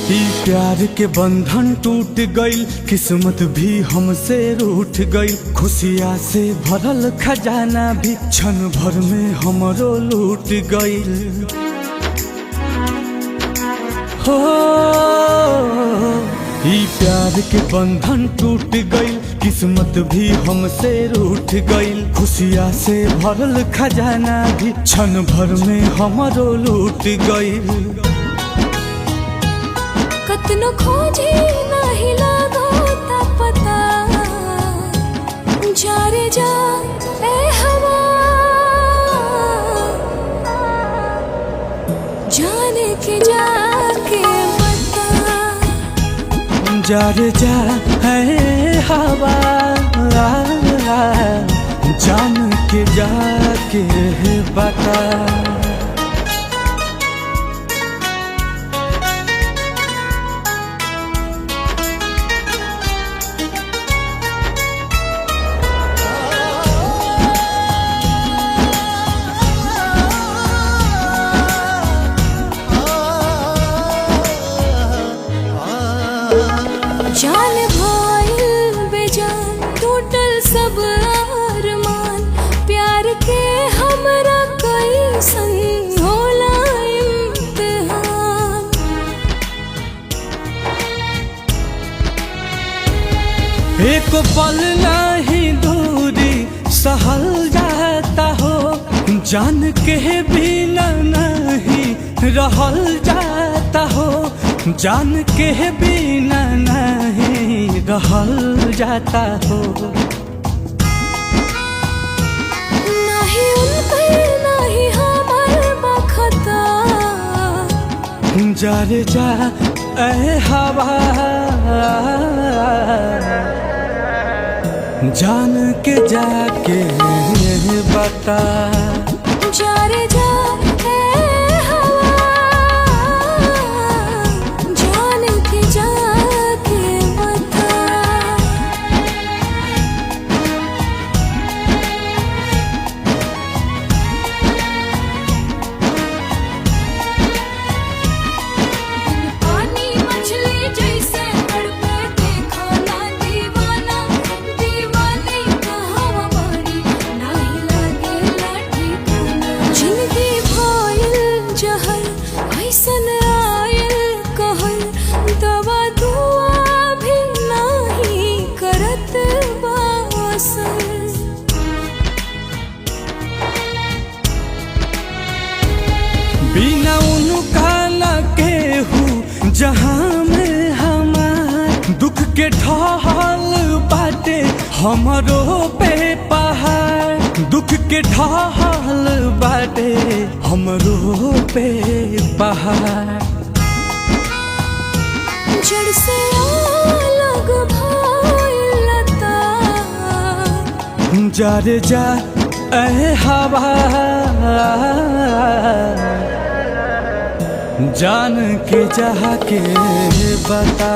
ई प्यार के बंधन टूट गइल, किस्मत भी हमसे रूठ गइल। खुशियाँ से भरल खजाना भी क्षण भर में हमरो लूट गइल। हो ई प्यार के बंधन टूट गइल, किस्मत भी हमसे रूठ गइल। खुशियाँ से भरल खजाना भी क्षण भर में हमरो लूट गइल। कतनो खोजी नाही लागो ता पता, जा रे जा ए हवा, जाने के जाके बता। जा रे जा है हवा, जान के जाके बता। जान भाईल बेजान टूटल सब अरमान, प्यार के हमरा कैसन होला इम्तिहान। एक पल नहीं दूरी सहल जाता हो, जान के बिना नहीं रहल जाता हो, जान के बिना नहीं रहल जाता हो। नहीं उनके नहीं हमार बखता, जा रे जा ए हवा, जान के जाके बता। जा रे जा ए हवा, जान के जाके बता। पानी मछली जैसे तड़पे देखो ना दीवाना, दीवानी कहाँ बड़ी नहीं लगे लाठी खाना। जिंदगी भइल जहर ऐसन आयल कहल, दवा दुआ भी नहीं करत बा असर। बिना उनका न केहू जहाँ में हमार, दुख के ढाल बाटे हमरो पे पहाड़। दुख के ढाल बाटे हमरो पे पहाड़। जड़ से अलग भइल लता, जा रे जा ए हवा, जान के जाके बता।